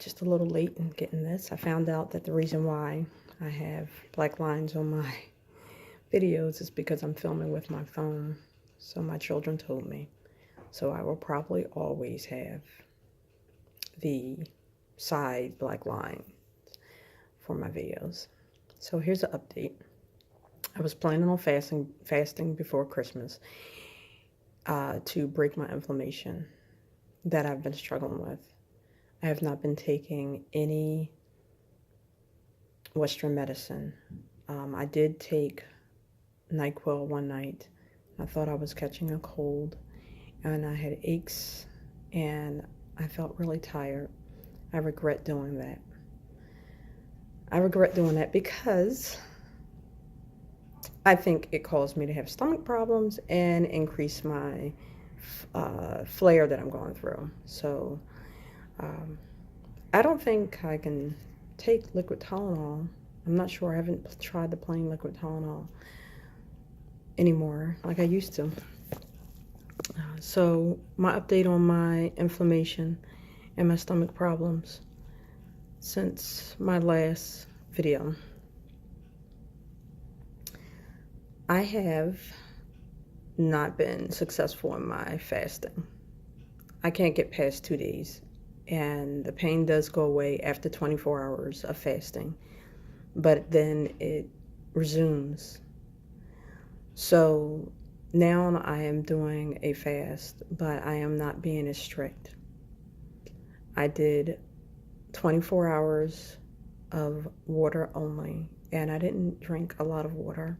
just a little late in getting this. I found out that the reason why I have black lines on my videos is because I'm filming with my phone. So my children told me. So I will probably always have the side black line for my videos. So here's an update. I was planning on fasting before Christmas to break my inflammation that I've been struggling with. I have not been taking any Western medicine. I did take NyQuil one night. I thought I was catching a cold, and I had aches, and I felt really tired. I regret doing that. I regret doing that because I think it caused me to have stomach problems and increase my flare that I'm going through. So I don't think I can take liquid Tylenol. I'm not sure. I haven't tried the plain liquid Tylenol anymore like I used to. So my update on my inflammation and my stomach problems since my last video. I have not been successful in my fasting. I can't get past 2 days, and the pain does go away after 24 hours of fasting, but then it resumes. So now I am doing a fast, but I am not being as strict. I did 24 hours of water only, and I didn't drink a lot of water.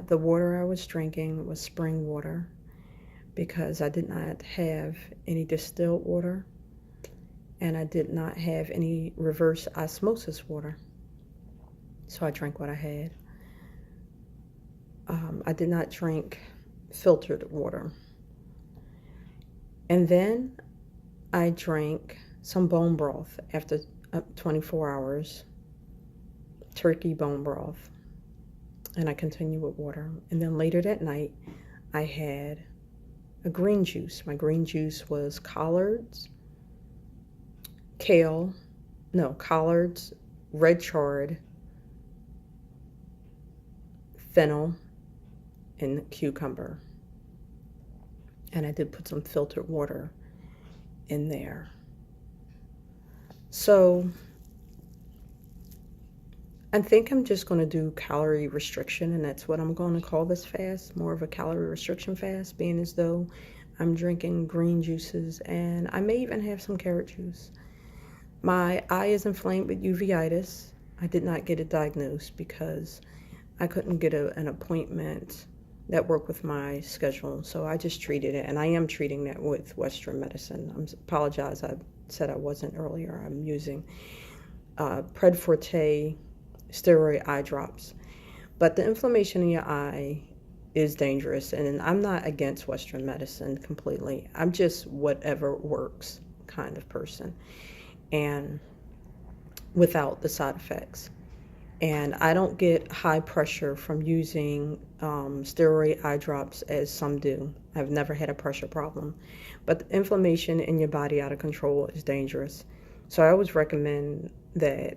The water I was drinking was spring water because I did not have any distilled water, and I did not have any reverse osmosis water. So I drank what I had. I did not drink filtered water. And then I drank some bone broth after 24 hours, turkey bone broth, and I continued with water. And then later that night, I had a green juice. My green juice was collards, red chard, fennel, and cucumber. And I did put some filtered water in there. So I think I'm just going to do calorie restriction, and that's what I'm going to call this fast, more of a calorie restriction fast, being as though I'm drinking green juices, and I may even have some carrot juice. My eye is inflamed with uveitis. I did not get it diagnosed because I couldn't get an appointment that worked with my schedule, so I just treated it, and I am treating that with Western medicine. I apologize, I said I wasn't earlier. I'm using Predforte steroid eye drops. But the inflammation in your eye is dangerous, and I'm not against Western medicine completely. I'm just whatever works kind of person, and without the side effects. And I don't get high pressure from using steroid eye drops as some do. I've never had a pressure problem. But the inflammation in your body out of control is dangerous. So I always recommend that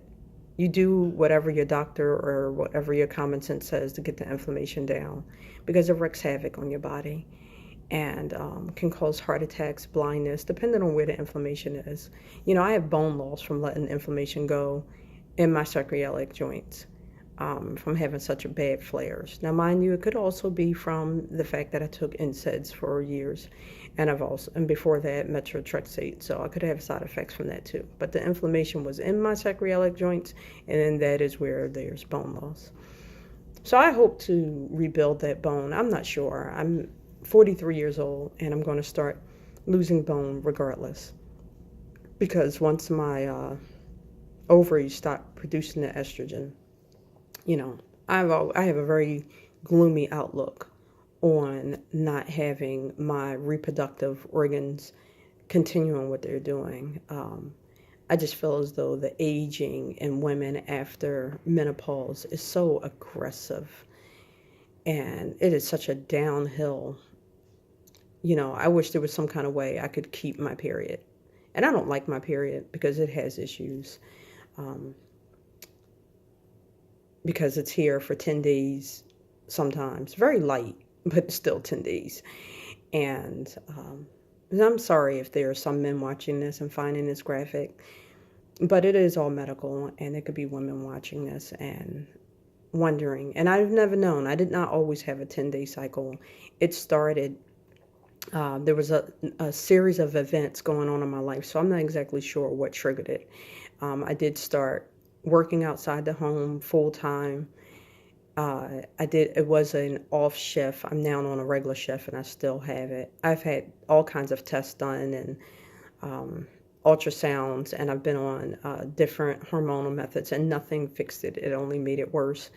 you do whatever your doctor or whatever your common sense says to get the inflammation down, because it wreaks havoc on your body and can cause heart attacks, blindness, depending on where the inflammation is. You know, I have bone loss from letting inflammation go in my sacroiliac joints, from having such a bad flares. Now, mind you, it could also be from the fact that I took NSAIDs for years, and before that, methotrexate, so I could have side effects from that too. But the inflammation was in my sacroiliac joints, and then that is where there's bone loss. So I hope to rebuild that bone. I'm not sure. I'm 43 years old, and I'm going to start losing bone regardless, because once my ovaries stop producing the estrogen, you know, I have a very gloomy outlook on not having my reproductive organs continuing what they're doing. I just feel as though the aging in women after menopause is so aggressive, and it is such a downhill. You know, I wish there was some kind of way I could keep my period. And I don't like my period because it has issues. Um, because it's here for 10 days sometimes. Very light, but still 10 days. And I'm sorry if there are some men watching this and finding this graphic, but it is all medical, and it could be women watching this and wondering. And I've never known. I did not always have a 10-day cycle. It started, there was a series of events going on in my life, so I'm not exactly sure what triggered it. I did start working outside the home full time. It was an off shift. I'm now on a regular shift and I still have it. I've had all kinds of tests done and ultrasounds, and I've been on different hormonal methods, and nothing fixed it. It only made it worse,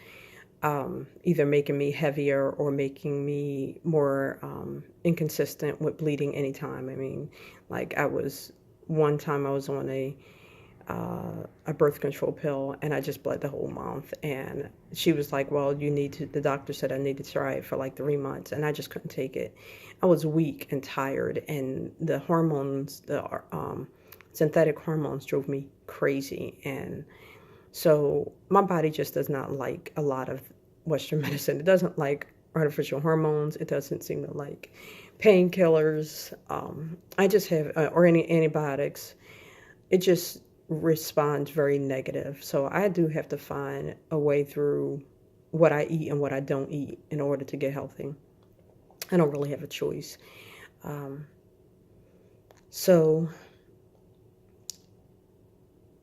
either making me heavier or making me more inconsistent with bleeding anytime. I mean, like one time I was on a birth control pill, and I just bled the whole month. And she was like, well, the doctor said I need to try it for like 3 months, and I just couldn't take it. I was weak and tired, and the hormones, the synthetic hormones drove me crazy. And so my body just does not like a lot of Western medicine. It doesn't like artificial hormones. It doesn't seem to like painkillers. I just have, or any antibiotics. It just responds very negative. So I do have to find a way through what I eat and what I don't eat in order to get healthy. I don't really have a choice. So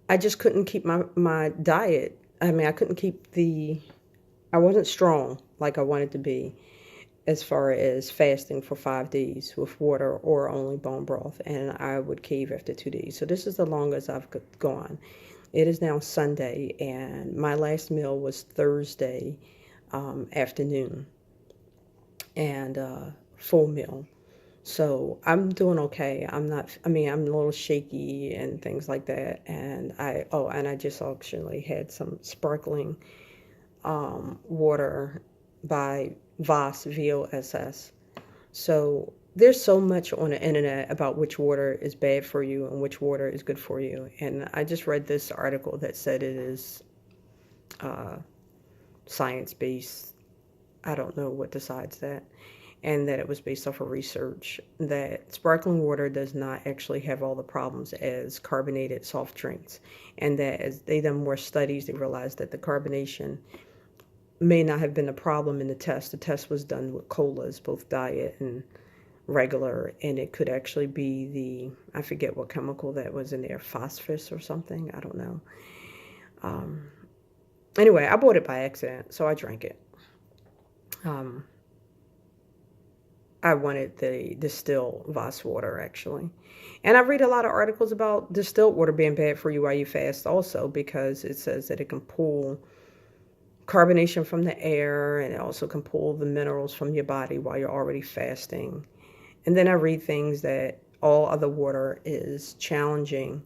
I just couldn't keep my diet. I mean, I wasn't strong like I wanted to be as far as fasting for 5 days with water or only bone broth, and I would cave after 2 days. So this is the longest I've gone. It is now Sunday, and my last meal was Thursday afternoon, and full meal. So I'm doing okay. I'm a little shaky and things like that. And I just actually had some sparkling water by Voss, VOSS. So there's so much on the internet about which water is bad for you and which water is good for you. And I just read this article that said it is science-based. I don't know what decides that. And that it was based off of research that sparkling water does not actually have all the problems as carbonated soft drinks. And that as they done more studies, they realized that the carbonation may not have been a problem in the test. The test was done with colas, both diet and regular, and it could actually be I forget what chemical that was in there, phosphorus or something, I don't know. Anyway, I bought it by accident, so I drank it. I wanted the distilled Voss water, actually. And I read a lot of articles about distilled water being bad for you while you fast also, because it says that it can pull carbonation from the air, and it also can pull the minerals from your body while you're already fasting. And then I read things that all other water is challenging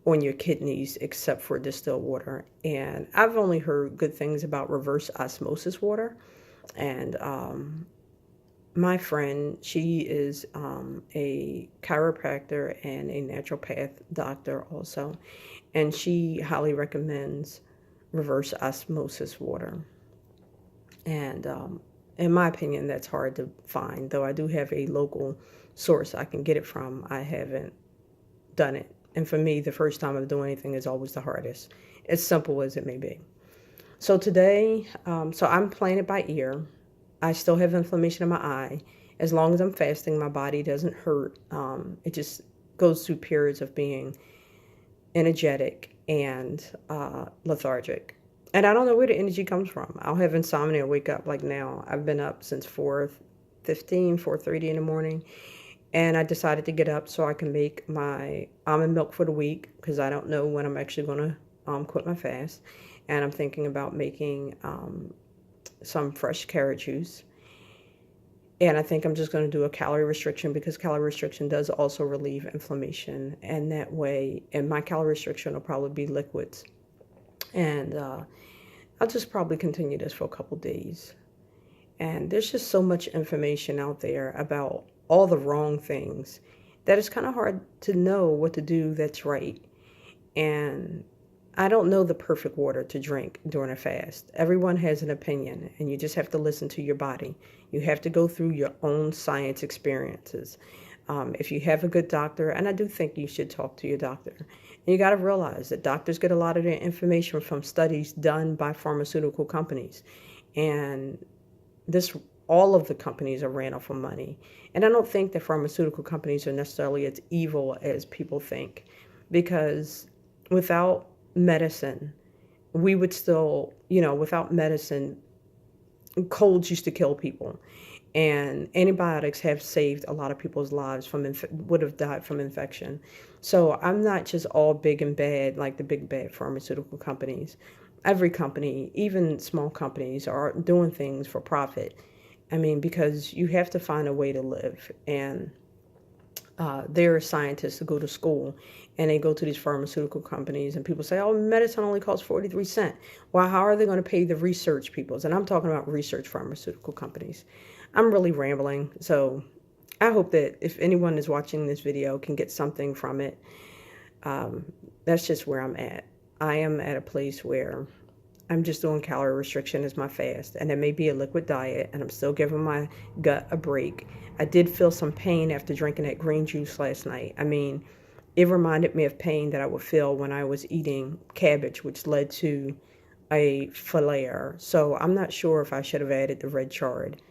on your kidneys except for distilled water. And I've only heard good things about reverse osmosis water. And my friend, she is a chiropractor and a naturopath doctor also, and she highly recommends reverse osmosis water. And in my opinion, that's hard to find, though I do have a local source I can get it from. I haven't done it. And for me, the first time of doing anything is always the hardest, as simple as it may be. So today, so I'm playing it by ear. I still have inflammation in my eye. As long as I'm fasting, my body doesn't hurt. It just goes through periods of being energetic and lethargic. And I don't know where the energy comes from. I'll have insomnia, wake up like now. I've been up since 4:15, 4:30 in the morning. And I decided to get up so I can make my almond milk for the week, because I don't know when I'm actually going to quit my fast. And I'm thinking about making some fresh carrot juice. And I think I'm just going to do a calorie restriction, because calorie restriction does also relieve inflammation. And that way, and my calorie restriction will probably be liquids. And I'll just probably continue this for a couple days. And there's just so much information out there about all the wrong things. that it's kind of hard to know what to do that's right. And I don't know the perfect water to drink during a fast. Everyone has an opinion, and you just have to listen to your body. You have to go through your own science experiences. If you have a good doctor, and I do think you should talk to your doctor, and you got to realize that doctors get a lot of their information from studies done by pharmaceutical companies. And this all of the companies are ran off of money. And I don't think that pharmaceutical companies are necessarily as evil as people think, because without medicine, we would still, without medicine, colds used to kill people. And antibiotics have saved a lot of people's lives would have died from infection. So I'm not just all big and bad like the big bad pharmaceutical companies. Every company, even small companies, are doing things for profit. I mean, because you have to find a way to live. And there are scientists who go to school and they go to these pharmaceutical companies, and people say, oh, medicine only costs 43 cents. Well, how are they going to pay the research peoples? And I'm talking about research pharmaceutical companies. I'm really rambling. So I hope that if anyone is watching this video can get something from it. That's just where I'm at. I am at a place where I'm just doing calorie restriction as my fast, and it may be a liquid diet, and I'm still giving my gut a break. I did feel some pain after drinking that green juice last night. I mean, it reminded me of pain that I would feel when I was eating cabbage, which led to a flare. So I'm not sure if I should have added the red chard,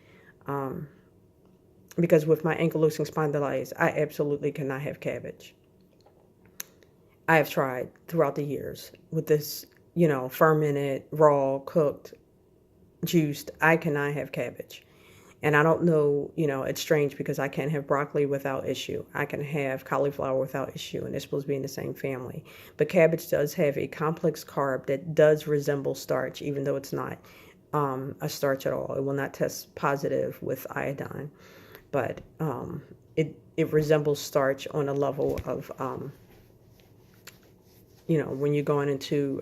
because with my ankylosing spondylitis, I absolutely cannot have cabbage. I have tried throughout the years with this, fermented, raw, cooked, juiced. I cannot have cabbage. And I don't know, it's strange because I can't have broccoli without issue. I can have cauliflower without issue, and they're supposed to be in the same family. But cabbage does have a complex carb that does resemble starch, even though it's not a starch at all. It will not test positive with iodine. But it resembles starch on a level of, when you're going into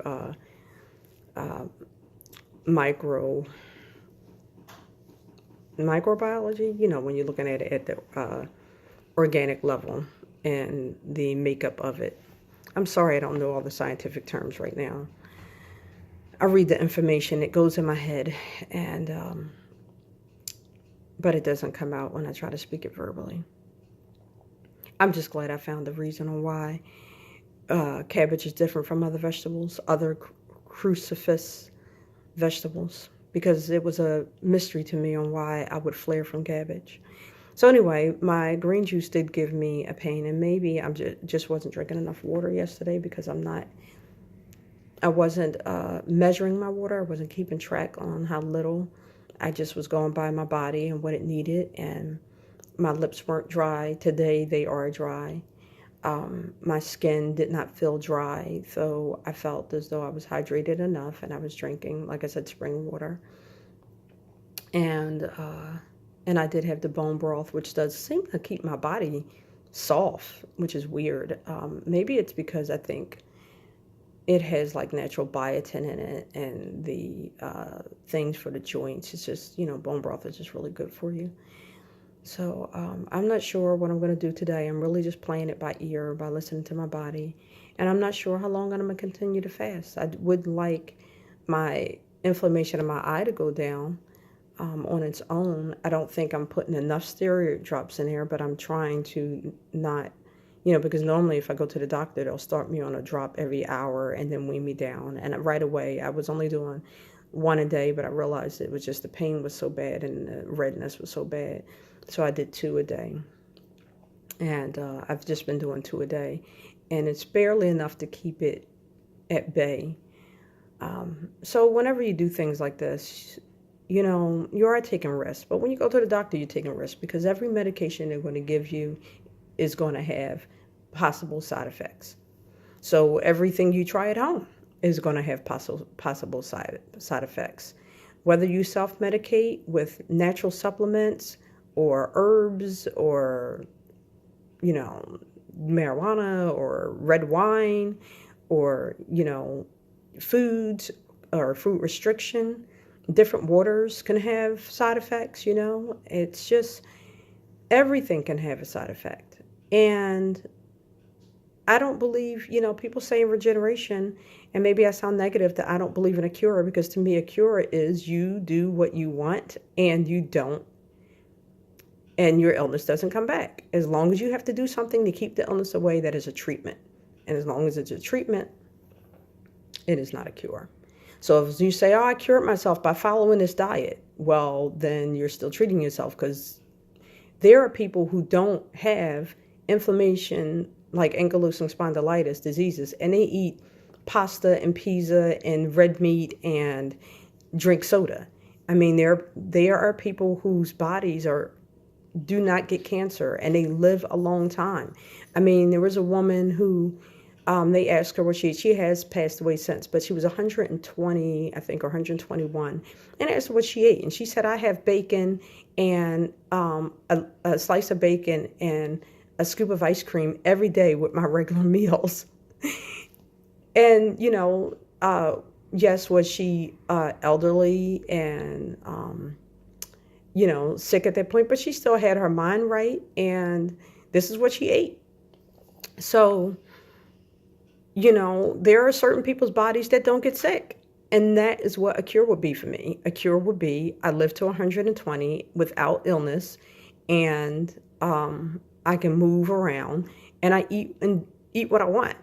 microbiology, when you're looking at it at the organic level and the makeup of it. I'm sorry I don't know all the scientific terms right now. I read the information, it goes in my head, and but it doesn't come out when I try to speak it verbally. I'm just glad I found the reason on why cabbage is different from other vegetables, other crucifix vegetables, because it was a mystery to me on why I would flare from cabbage. So anyway, my green juice did give me a pain, and maybe I just wasn't drinking enough water yesterday, because I wasn't measuring my water. I wasn't keeping track on how little. I just was going by my body and what it needed, and my lips weren't dry. Today they are dry. My skin did not feel dry, so I felt as though I was hydrated enough, and I was drinking, like I said, spring water. And I did have the bone broth, which does seem to keep my body soft, which is weird. Maybe it's because I think it has like natural biotin in it, and the things for the joints. It's just, bone broth is just really good for you. So I'm not sure what I'm going to do today. I'm really just playing it by ear, by listening to my body. And I'm not sure how long I'm going to continue to fast. I would like my inflammation in my eye to go down on its own. I don't think I'm putting enough steroid drops in there, but I'm trying to not, because normally if I go to the doctor, they'll start me on a drop every hour and then wean me down. And right away, I was only doing one a day, but I realized it was just the pain was so bad and the redness was so bad. So I did 2 a day, and I've just been doing 2 a day, and it's barely enough to keep it at bay. So whenever you do things like this, you are taking risks. But when you go to the doctor, you're taking risks, because every medication they're going to give you is going to have possible side effects. So everything you try at home is going to have possible side effects. Whether you self-medicate with natural supplements or herbs or, marijuana or red wine or, foods or food restriction, different waters can have side effects, It's just, everything can have a side effect. And I don't believe, people say in regeneration, and maybe I sound negative that I don't believe in a cure, because to me, a cure is you do what you want and you don't, and your illness doesn't come back. As long as you have to do something to keep the illness away, that is a treatment. And as long as it's a treatment, it is not a cure. So if you say, oh, I cured myself by following this diet, well, then you're still treating yourself, because there are people who don't have inflammation like ankylosing spondylitis diseases, and they eat pasta and pizza and red meat and drink soda. I mean, there are people whose bodies do not get cancer, and they live a long time. I mean, there was a woman who they asked her what she has passed away since, but she was 120, I think, or 121, and asked her what she ate, and she said, I have bacon and a slice of bacon and a scoop of ice cream every day with my regular meals. And yes, was she elderly and sick at that point, but she still had her mind right, and this is what she ate. So there are certain people's bodies that don't get sick. And that is what a cure would be for me. A cure would be, I live to 120 without illness, and I can move around, and I eat what I want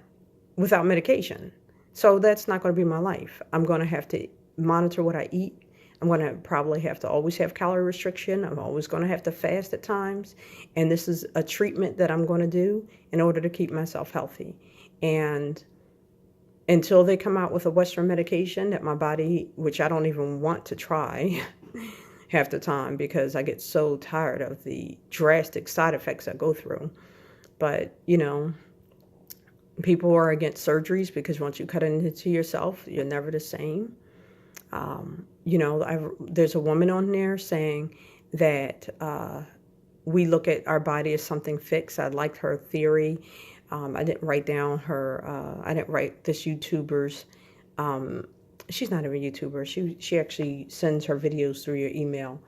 without medication. So that's not going to be my life. I'm going to have to monitor what I eat. I'm going to probably have to always have calorie restriction. I'm always going to have to fast at times. And this is a treatment that I'm going to do in order to keep myself healthy. And until they come out with a Western medication that my body, which I don't even want to try half the time, because I get so tired of the drastic side effects I go through. But, people are against surgeries because once you cut it into yourself, you're never the same. There's a woman on there saying that we look at our body as something fixed. I liked her theory. I didn't write down I didn't write this YouTuber's, she's not even a YouTuber. She actually sends her videos through your email.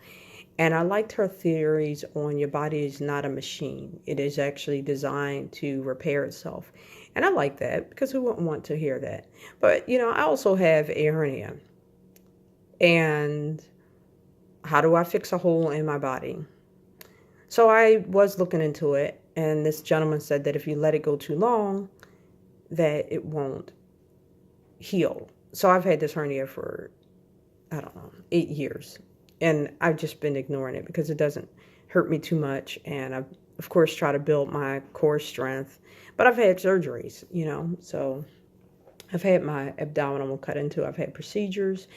And I liked her theories on your body is not a machine. It is actually designed to repair itself. And I like that, because who wouldn't want to hear that? But, I also have a hernia. And how do I fix a hole in my body? So I was looking into it. And this gentleman said that if you let it go too long, that it won't heal. So I've had this hernia for, 8 years. And I've just been ignoring it because it doesn't hurt me too much. And I've, of course, try to build my core strength. But I've had surgeries, So I've had my abdominal cut into. I've had procedures.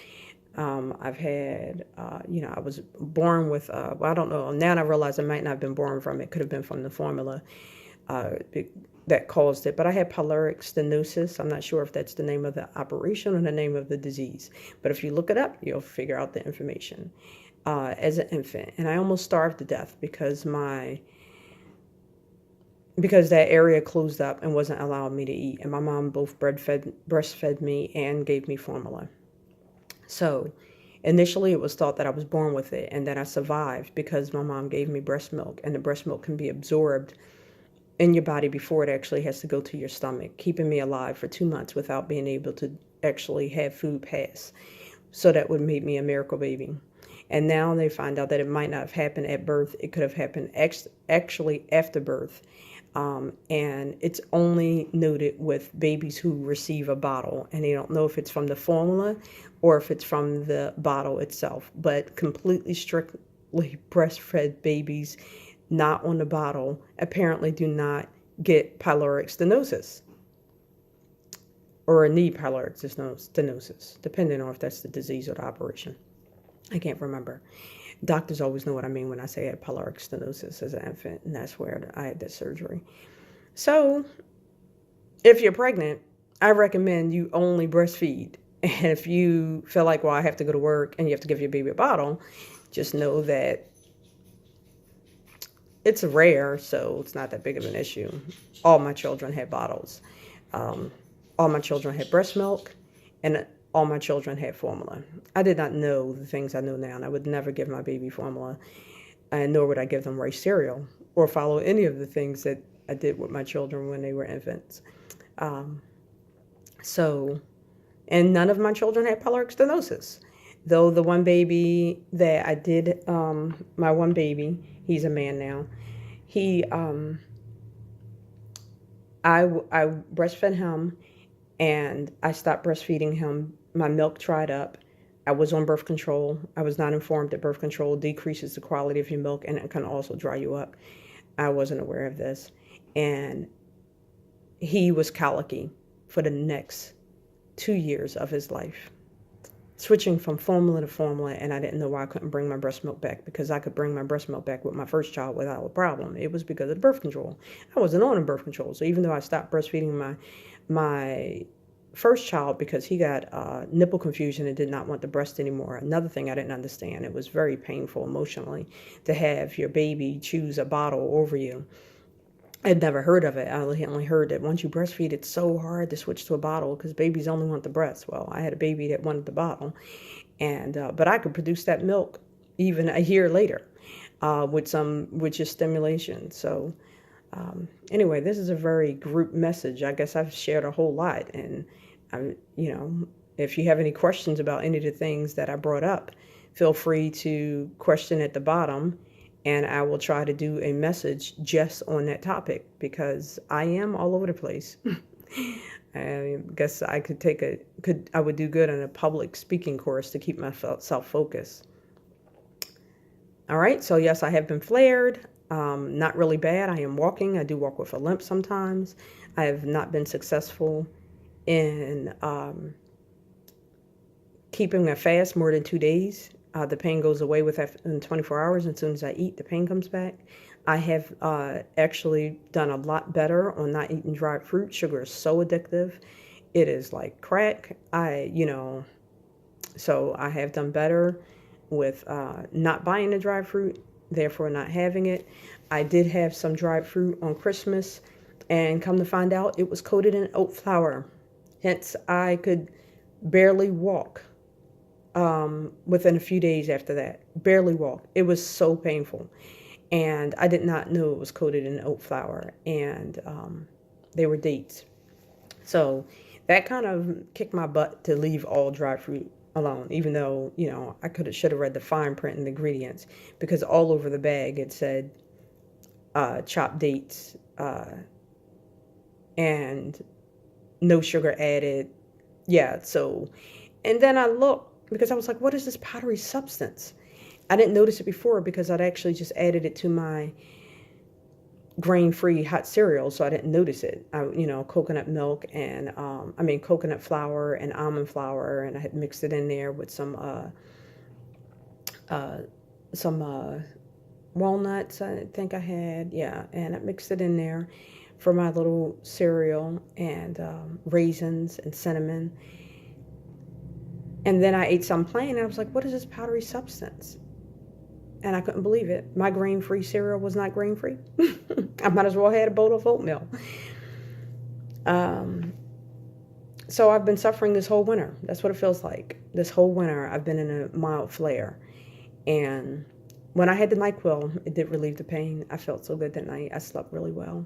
I've had, I was born with, I don't know. Now I realize I might not have been born from it. Could have been from the formula that caused it. But I had pyloric stenosis. I'm not sure if that's the name of the operation or the name of the disease. But if you look it up, you'll figure out the information as an infant. And I almost starved to death because that area closed up and wasn't allowing me to eat. And my mom both breastfed me and gave me formula. So initially it was thought that I was born with it and that I survived because my mom gave me breast milk, and the breast milk can be absorbed in your body before it actually has to go to your stomach, keeping me alive for 2 months without being able to actually have food pass. So that would make me a miracle baby. And now they find out that it might not have happened at birth. It could have happened actually after birth. And it's only noted with babies who receive a bottle, and they don't know if it's from the formula or if it's from the bottle itself. But completely strictly breastfed babies not on the bottle apparently do not get pyloric stenosis or need pyloric stenosis, depending on if that's the disease or the operation. I can't remember. Doctors always know what I mean when I say I had pyloric stenosis as an infant, and that's where I had that surgery. So if you're pregnant, I recommend you only breastfeed. And if you feel like, well, I have to go to work and you have to give your baby a bottle, just know that it's rare, so it's not that big of an issue. All my children had bottles. All my children had breast milk, and all my children had formula. I did not know the things I know now, and I would never give my baby formula, and nor would I give them rice cereal or follow any of the things that I did with my children when they were infants. Um, and none of my children had pyloric stenosis. Though the one baby that I did, my one baby, he's a man now. He, I breastfed him, and I stopped breastfeeding him. My milk dried up. I was on birth control. I was not informed that birth control decreases the quality of your milk and it can also dry you up. I wasn't aware of this. And he was colicky for the next 2 years of his life, switching from formula to formula, and I didn't know why I couldn't bring my breast milk back, because I could bring my breast milk back with my first child without a problem. It was because of the birth control. I wasn't on a birth control, so even though I stopped breastfeeding my first child because he got nipple confusion and did not want the breast anymore. Another thing I didn't understand, it was very painful emotionally to have your baby choose a bottle over you. I'd never heard of it. I only heard that once you breastfeed, it's so hard to switch to a bottle because babies only want the breast. Well, I had a baby that wanted the bottle, and but I could produce that milk even a year later with just stimulation. So anyway, this is a very group message. I guess I've shared a whole lot, and if you have any questions about any of the things that I brought up, feel free to question at the bottom. And I will try to do a message just on that topic, because I am all over the place. I guess I would do good in a public speaking course to keep myself focused. All right, so yes, I have been flared. Not really bad. I am walking. I do walk with a limp sometimes. I have not been successful in keeping a fast more than 2 days. The pain goes away within 24 hours. As soon as I eat, the pain comes back. I have actually done a lot better on not eating dried fruit. Sugar is so addictive. It is like crack. So I have done better with not buying the dried fruit, therefore not having it. I did have some dried fruit on Christmas, and come to find out, it was coated in oat flour. Hence, I could barely walk. Within a few days after that, barely walk. It was so painful, and I did not know it was coated in oat flour, and they were dates. So that kind of kicked my butt to leave all dried fruit alone, even though I should have read the fine print and the ingredients, because all over the bag it said chopped dates and no sugar added. Yeah. So, and then I looked, because I was like, what is this powdery substance? I didn't notice it before because I'd actually just added it to my grain-free hot cereal, so I didn't notice it. Coconut milk and coconut flour and almond flour, and I had mixed it in there with some walnuts, I think I had, yeah, and I mixed it in there for my little cereal, and raisins and cinnamon. And then I ate some plain, and I was like, what is this powdery substance? And I couldn't believe it. My grain-free cereal was not grain-free. I might as well have had a bowl of oatmeal. So I've been suffering this whole winter. That's what it feels like. This whole winter, I've been in a mild flare. And when I had the NyQuil, it did relieve the pain. I felt so good that night. I slept really well.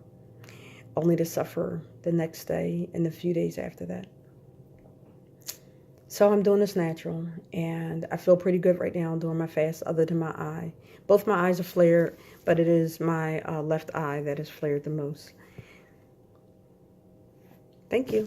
Only to suffer the next day and the few days after that. So I'm doing this natural, and I feel pretty good right now doing my fast, other than my eye. Both my eyes are flared, but it is my left eye that is flared the most. Thank you.